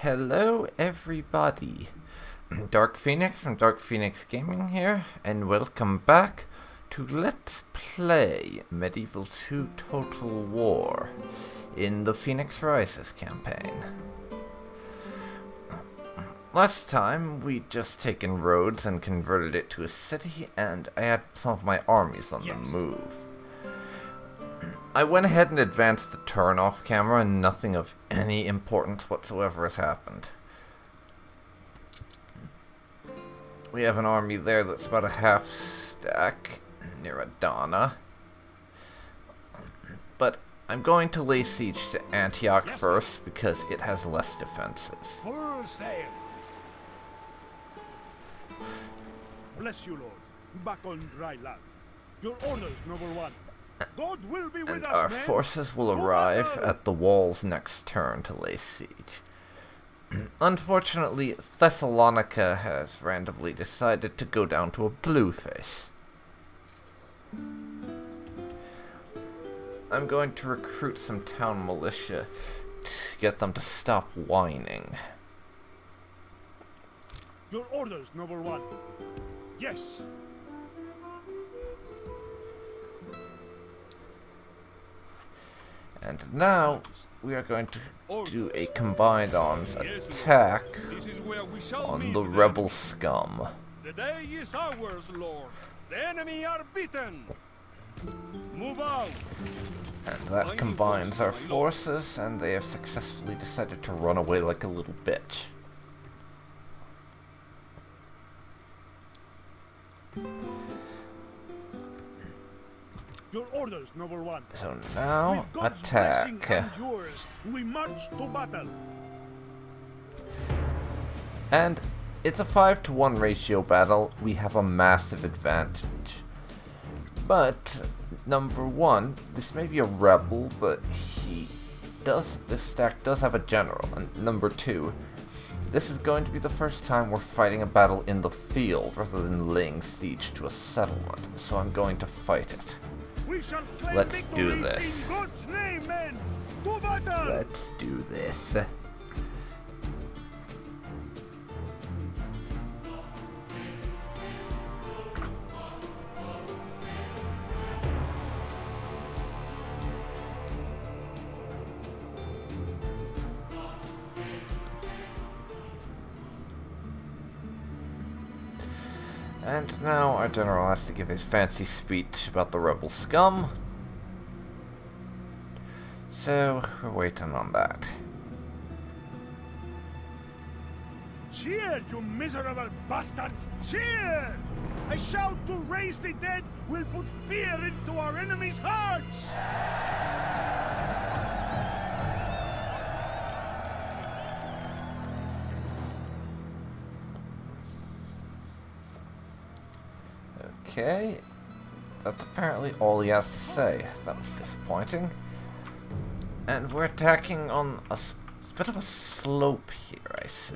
Hello everybody, DarkPhoenix from DarkPhoenix Gaming here, and welcome back to Let's Play Medieval 2 Total War in the Phoenix Rises campaign. Last time we'd just taken Rhodes and converted it to a city, and I had some of my armies on the move. I went ahead and advanced the turn off camera, and nothing of any importance whatsoever has happened. We have an army there that's about a half stack near Adana. But I'm going to lay siege to Antioch first because it has less defenses. Full sails. Bless you, Lord. Back on dry land. Your orders, noble one. God will be with And us, our men. forces will arrive at the walls next turn to lay siege. Unfortunately, Thessalonica has randomly decided to go down to a blue face. I'm going to recruit some town militia to get them to stop whining. Your orders, noble one. Yes. And now, we are going to do a combined arms attack on the rebel scum. The day is ours, Lord. The enemy are beaten. Move out. And that combines our forces, and they have successfully decided to run away like a little bitch. Your orders, noble one. So now, With God's attack. blessing and yours, we march to battle. And it's a 5-to-1 ratio battle. We have a massive advantage. But, number one, this may be a rebel, but this stack does have a general. And number two, this is going to be the first time we're fighting a battle in the field rather than laying siege to a settlement. So I'm going to fight it. We shall claim Let's victory do this. In God's name, men. To battle. Let's do this. And now our general has to give his fancy speech about the rebel scum. So, we're waiting on that. Cheer, you miserable bastards! Cheer! A shout to raise the dead will put fear into our enemies' hearts! Okay, that's apparently all he has to say. That was disappointing. And we're attacking on a bit of a slope here, I see.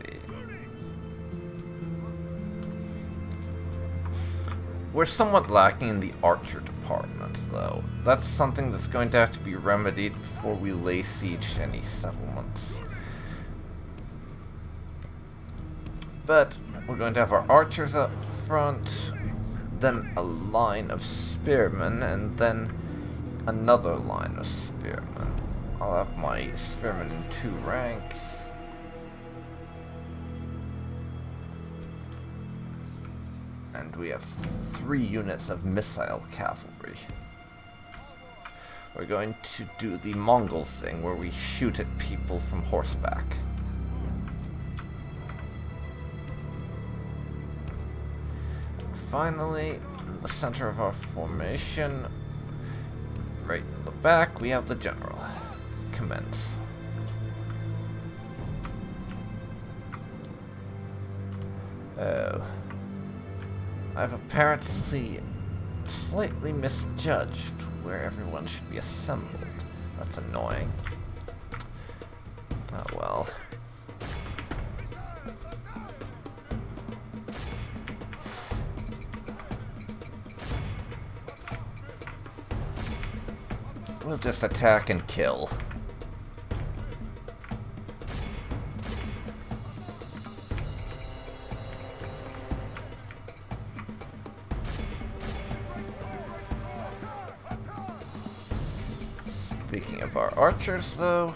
We're somewhat lacking in the archer department, though. That's something that's going to have to be remedied before we lay siege to any settlements. But we're going to have our archers up front, then a line of spearmen, and then another line of spearmen. I'll have my spearmen in 2 ranks. And we have 3 units of missile cavalry. We're going to do the Mongol thing where we shoot at people from horseback. Finally, in the center of our formation, right in the back, we have the general. Commence. Oh. I've apparently slightly misjudged where everyone should be assembled. That's annoying. Oh well. We'll just attack and kill. Speaking of our archers, though,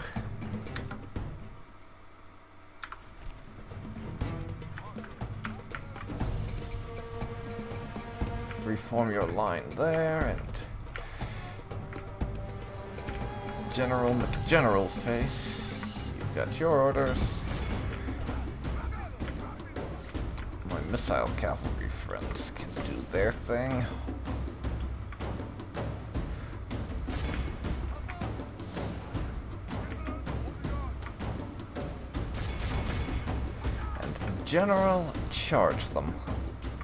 reform your line there, and General face, you've got your orders. My missile cavalry friends can do their thing. And General, charge them.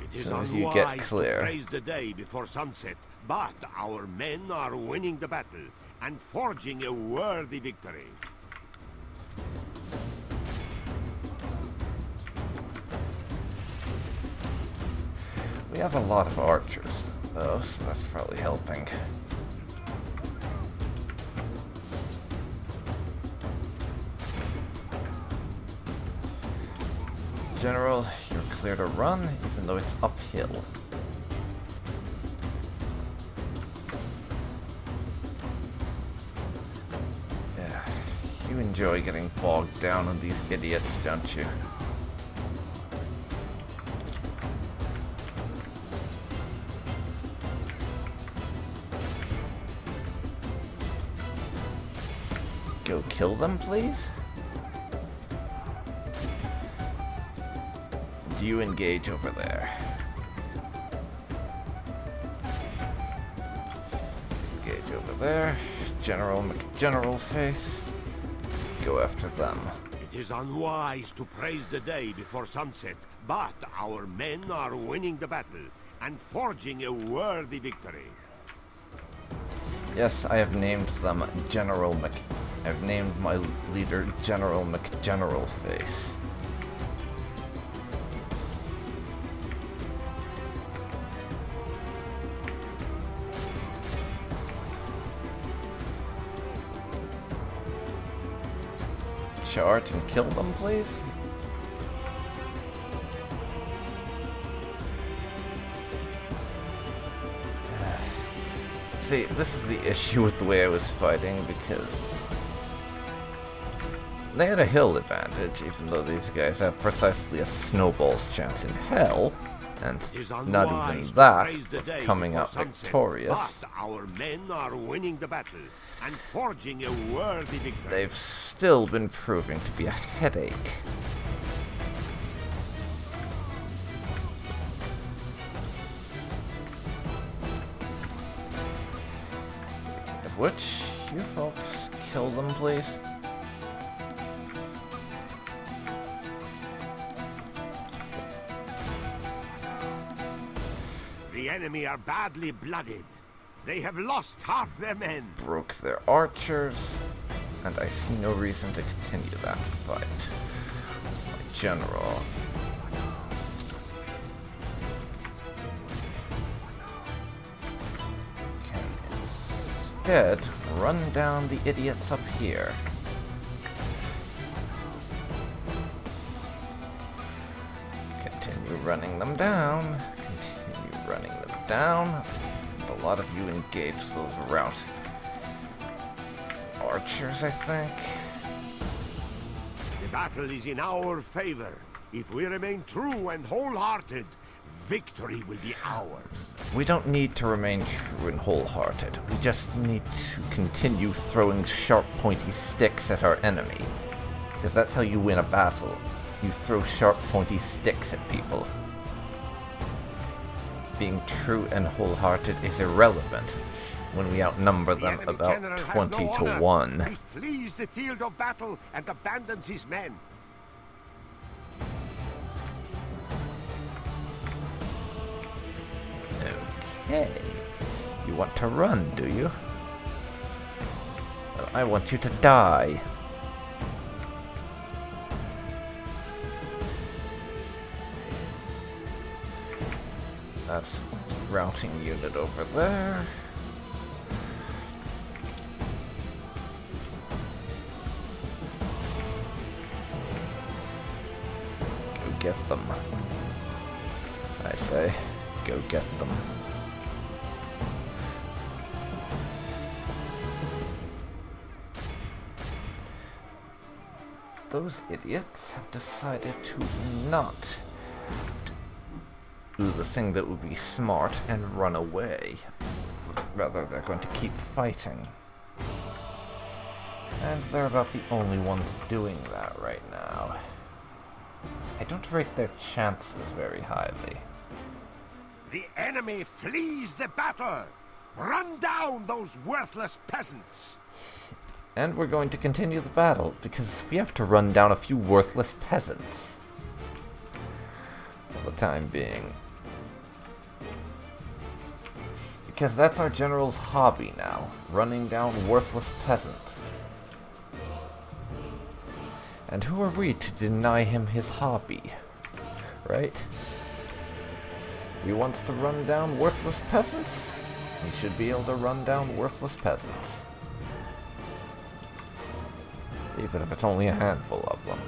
It is As soon as you get unwise clear. to praise the day before sunset, but our men are winning the battle and forging a worthy victory. We have a lot of archers, though, so that's probably helping. General, you're clear to run, even though it's uphill. Yeah, you enjoy getting bogged down on these idiots, don't you? Go kill them, please? Do you engage over there? Engage over there. General face. Go after them. It is unwise to praise the day before sunset, but our men are winning the battle and forging a worthy victory. Yes, I have named them I've named my leader General face. Charge and kill them, please. See, this is the issue with the way I was fighting, because they had a hill advantage, even though these guys have precisely a snowball's chance in hell, and not even that of coming out victorious. But our men are winning the battle and forging a worthy victory. They've still been proving to be a headache. Of which, you folks, kill them, please. The enemy are badly blooded. They have lost half their men. Broke their archers, and I see no reason to continue that fight. With my general. Can instead run down the idiots up here. Continue running them down. Continue running them down. A lot of you engage those route archers, I think. The battle is in our favor. If we remain true and wholehearted, victory will be ours. We don't need to remain true and wholehearted. We just need to continue throwing sharp, pointy sticks at our enemy. Because that's how you win a battle. You throw sharp, pointy sticks at people. Being true and wholehearted is irrelevant when we outnumber them about 20 to 1. He flees the field of battle and abandons his men. Okay. You want to run, do you? Well, I want you to die. That's routing unit over there. Go get them. I say, go get them. those idiots have decided to not do the thing that would be smart and run away. Rather, they're going to keep fighting. And they're about the only ones doing that right now. I don't rate their chances very highly. The enemy flees the battle! Run down those worthless peasants! And we're going to continue the battle, because we have to run down a few worthless peasants. For the time being. Because that's our general's hobby now, running down worthless peasants. And who are we to deny him his hobby? Right? He wants to run down worthless peasants? He should be able to run down worthless peasants. Even if it's only a handful of them.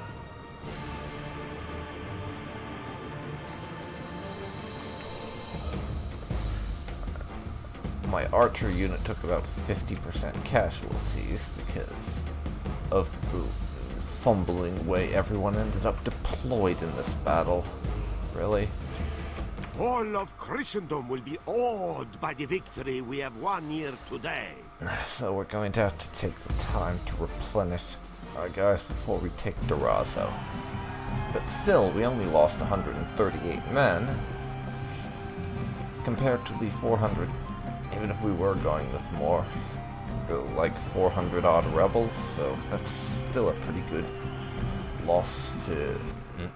My archer unit took about 50% casualties because of the fumbling way everyone ended up deployed in this battle. Really? All of Christendom will be awed by the victory we have won here today. So we're going to have to take the time to replenish our guys before we take Durazzo. But still, we only lost 138 men compared to the 400, even if we were going with more, like 400 odd rebels, so that's still a pretty good loss to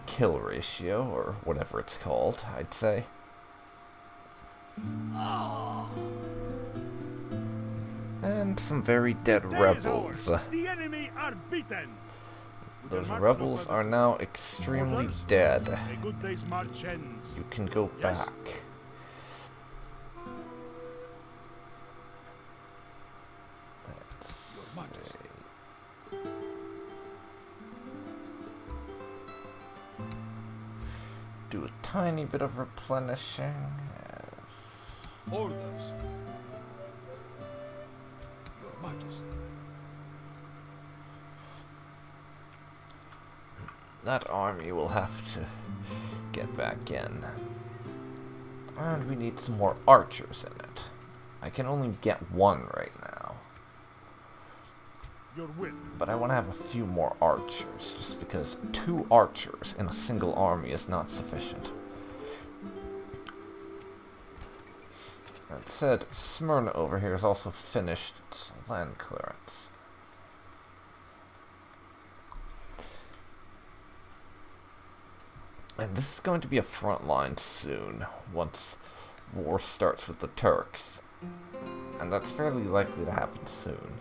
kill ratio, or whatever it's called, I'd say. And some very dead rebels. The enemy are beaten. Those rebels are now extremely dead. A good day's march ends. You can go back. Your Majesty. Do a tiny bit of replenishing. Orders. Your Majesty. That army will have to get back in. And we need some more archers in it. I can only get one right now. Your will. But I want to have a few more archers, just because 2 archers in a single army is not sufficient. That said, Smyrna over here has also finished its land clearance. And this is going to be a front line soon, once war starts with the Turks. And that's fairly likely to happen soon.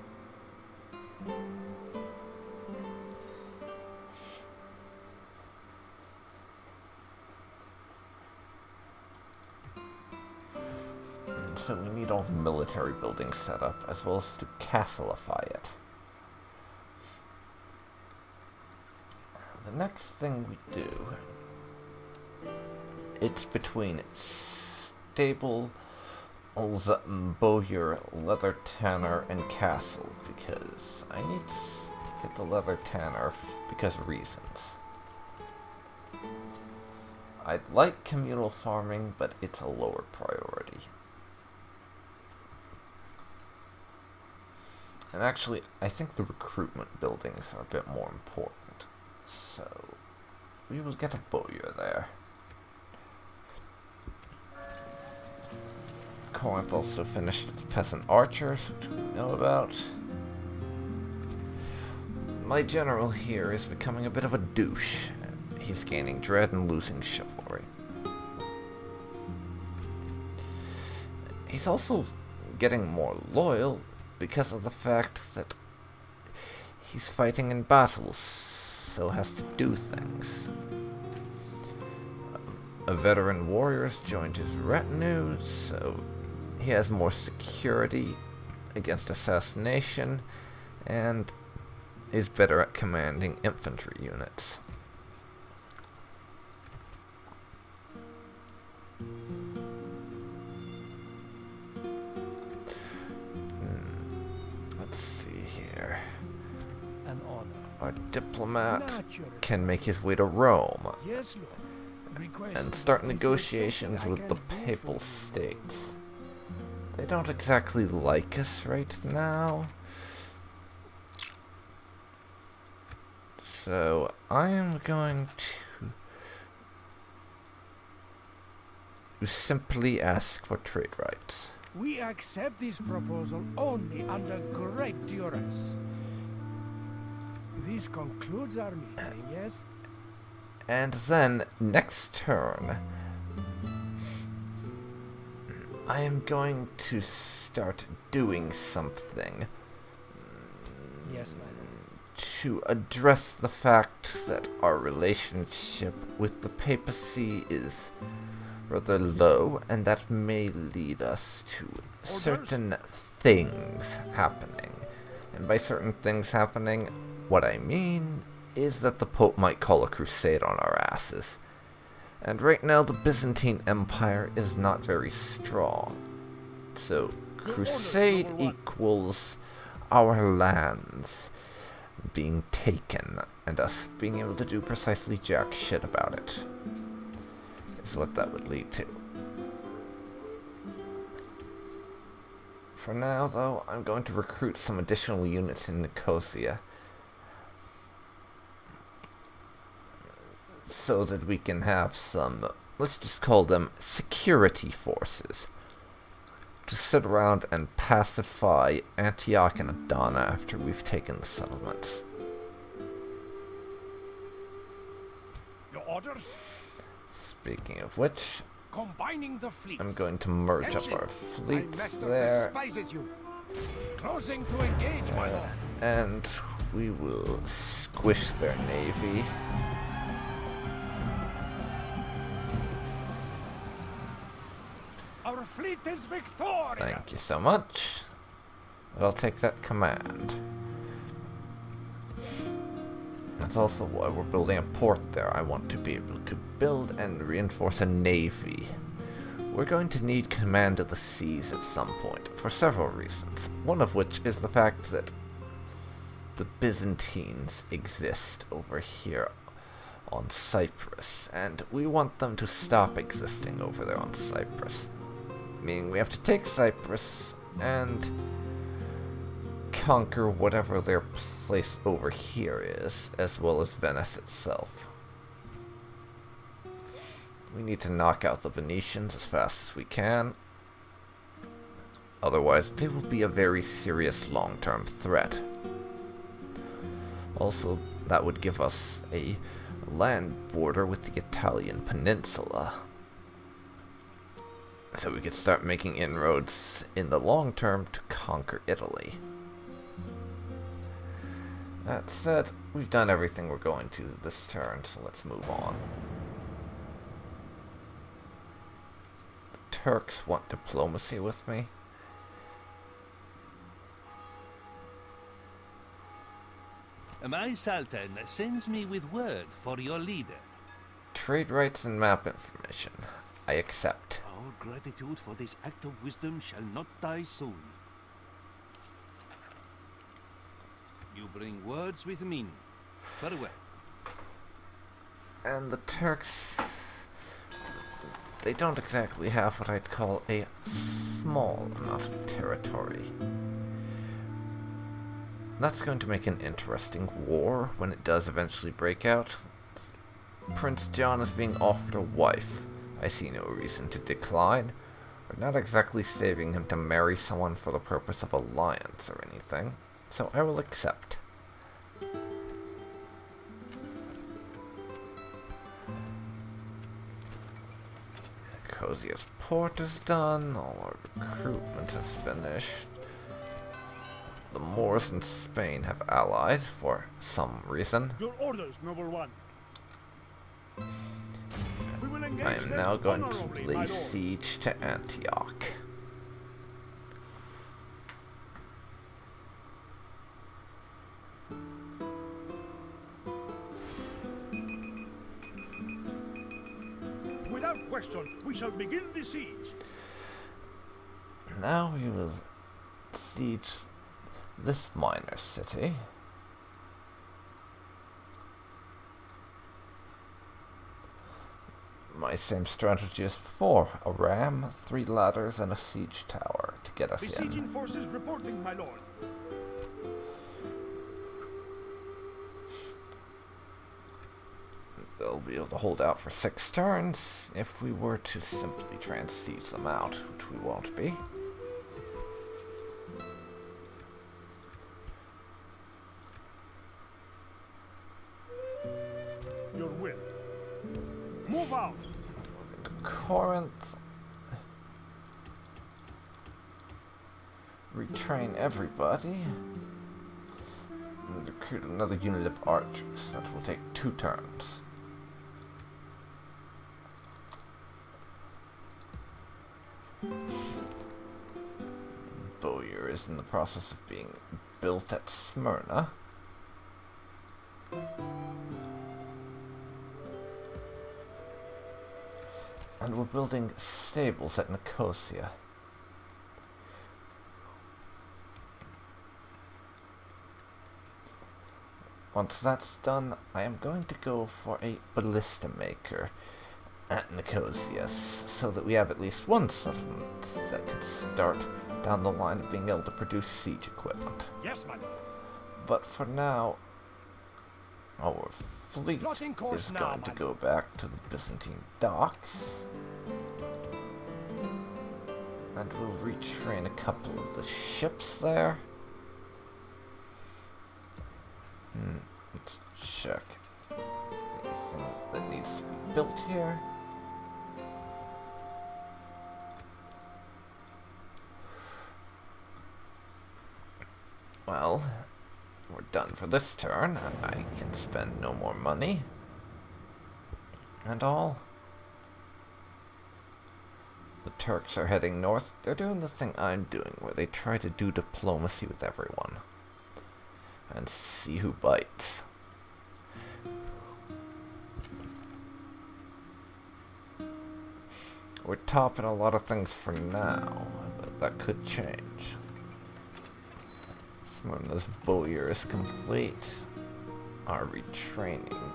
And so we need all the military buildings set up, as well as to castleify it. The next thing we do, it's between stable, bowyer, leather tanner, and castle, because I need to get the leather tanner because of reasons. I'd like communal farming, but it's a lower priority. And actually, I think the recruitment buildings are a bit more important. So, we will get a bowyer there. Corinth also finished its peasant archers, which we know about. My general here is becoming a bit of a douche. He's gaining dread and losing chivalry. He's also getting more loyal because of the fact that he's fighting in battles, so has to do things. A veteran warrior's joined his retinue, so he has more security against assassination, and is better at commanding infantry units. Let's see here. an honor. Our diplomat Naturally. can make his way to Rome Yes, Lord. Request and is start there negotiations something I with the can do Papal for you? States. They don't exactly like us right now. So I am going to simply ask for trade rights. We accept this proposal only under great duress. This concludes our meeting, yes? And then, next turn, I am going to start doing something Yes, my lord. to address the fact that our relationship with the papacy is rather low, and that may lead us to certain things happening. And by certain things happening, what I mean is that the Pope might call a crusade on our asses. And right now the Byzantine Empire is not very strong. So, crusade equals our lands being taken, and us being able to do precisely jack shit about it. Is what that would lead to. For now, though, I'm going to recruit some additional units in Nicosia, so that we can have some, let's just call them security forces, to sit around and pacify Antioch and Adana after we've taken the settlements. Your orders? Speaking of which, Combining the fleets. I'm going to merge up our fleets there, Closing to engage, my lord. and we will squish their navy. Our fleet is victorious. Thank you so much. I'll take that command. That's also why we're building a port there. I want to be able to build and reinforce a navy. We're going to need command of the seas at some point, for several reasons. One of which is the fact that the Byzantines exist over here on Cyprus, and we want them to stop existing over there on Cyprus. Meaning we have to take Cyprus and conquer whatever their place over here is, as well as Venice itself. We need to knock out the Venetians as fast as we can. Otherwise, they will be a very serious long-term threat. Also, that would give us a land border with the Italian peninsula. So we could start making inroads in the long term to conquer Italy. That said, we've done everything we're going to this turn, so let's move on. The Turks want diplomacy with me. My Sultan sends me with word for your leader. Trade rights and map information. I accept. Our gratitude for this act of wisdom shall not die soon. You bring words with meaning. Farewell. And the Turks, they don't exactly have what I'd call a small amount of territory. That's going to make an interesting war when it does eventually break out. Prince John is being offered a wife. I see no reason to decline. We're not exactly saving him to marry someone for the purpose of alliance or anything, so I will accept. Nicosia's port is done, all our recruitment is finished. The Moors in Spain have allied for some reason. Your orders, noble one. We will engage I am them now going honorably, to my lay lord. siege to Antioch. Without question, we shall begin the siege. Now we will siege this minor city. my same strategy as before. A ram, 3 ladders, and a siege tower to get us Besieging in. forces reporting, my lord. They'll be able to hold out for 6 turns if we were to simply try and siege them out, which we won't be. Your will. Move out. Move into Corinth. Retrain everybody. And recruit another unit of archers. That will take 2 turns. Bowyer is in the process of being built at Smyrna. And we're building stables at Nicosia. Once that's done, I am going to go for a ballista maker at Nicosia, so that we have at least one settlement that could start down the line of being able to produce siege equipment. Yes, my lord. But for now, our fleet Plotting course is now, going to my go back to the Byzantine docks. And we'll retrain a couple of the ships there. Let's check anything that needs to be built here. Well, we're done for this turn, and I can spend no more money. And all. The Turks are heading north. They're doing the thing I'm doing, where they try to do diplomacy with everyone. And see who bites. We're topping a lot of things for now, but that could change. Smyrna's Bowyer is complete. Our retraining.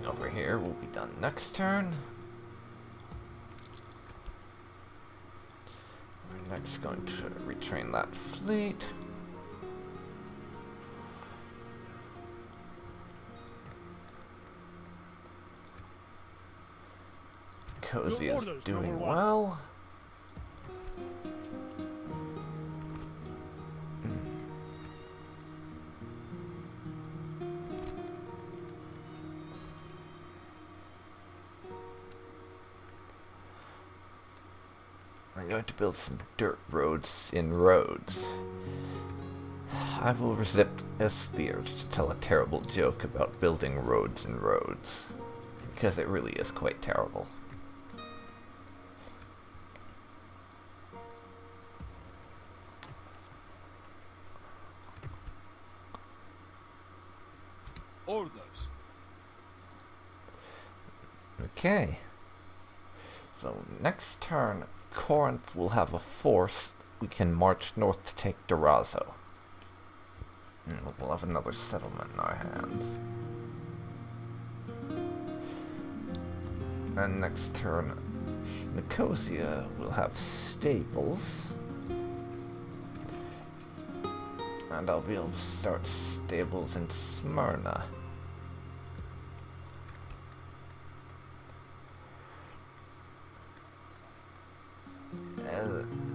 Over here will be done next turn. We're next going to retrain that fleet. Cozy is doing well. I'm going to build some dirt roads in Rhodes. I will resist the urge to tell a terrible joke about building roads in Rhodes, because it really is quite terrible. Orders. Okay. So next turn, Corinth will have a force. We can march north to take Durazzo. And we'll have another settlement in our hands. And next turn, Nicosia will have stables. And I'll be able to start stables in Smyrna.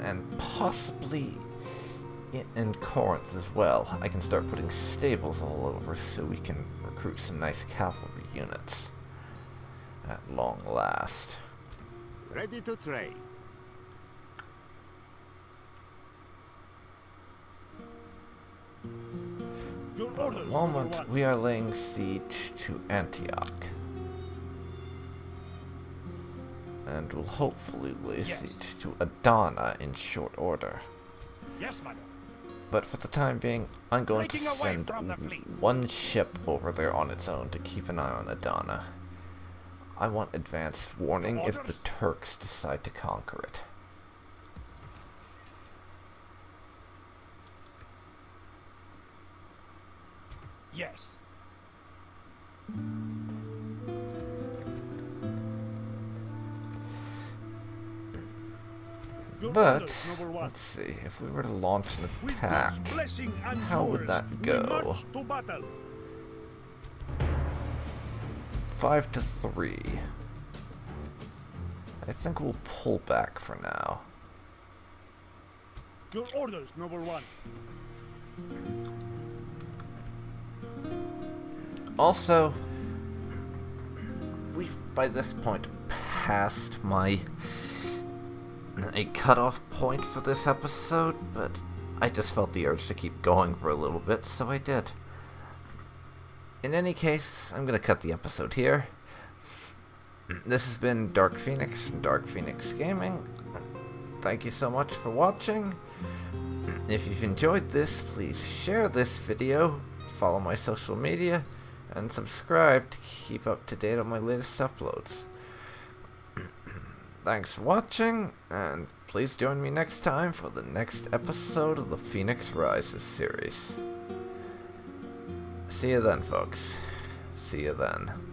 And possibly in Corinth as well. I can start putting stables all over so we can recruit some nice cavalry units at long last. Ready to trade. For the moment, we are laying siege to Antioch. And will hopefully lay siege to Adana in short order. Yes, my lord. But for the time being, I'm going to send one ship over there on its own to keep an eye on Adana. I want advanced warning if the Turks decide to conquer it. Yes. But, orders, noble one. let's see, if we were to launch an With attack, God's blessing and how would yours, that we go? march to battle. 5 to 3. I think we'll pull back for now. Your orders, noble one. Also, we've by this point passed a cutoff point for this episode, but I just felt the urge to keep going for a little bit, so I did. In any case, I'm going to cut the episode here. This has been DarkPhoenix from DarkPhoenix Gaming. Thank you so much for watching. If you've enjoyed this, please share this video, follow my social media, and subscribe to keep up to date on my latest uploads. Thanks for watching, and please join me next time for the next episode of the Phoenix Rises series. See you then, folks. See you then.